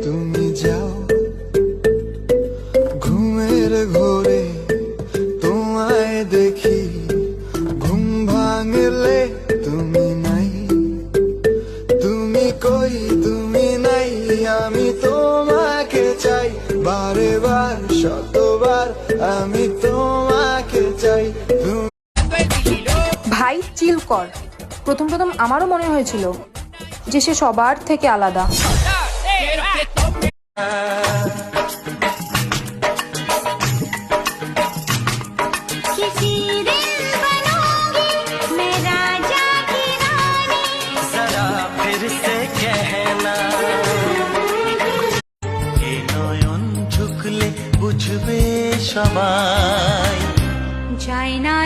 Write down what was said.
তুমি যাও ঘুমের ঘোরে, তোমায় দেখি ঘুম ভাঙলে তুমি নাই, তুমি কই তুমি নাই, আমি তোমাকে চাই বারে বার শতবার, আমি তোমাকে চাই। ভাই চিল কর। প্রথম প্রথম আমারও মনে হয়েছিল যে সে সবার থেকে আলাদা। বুঝবে সবাই যায় না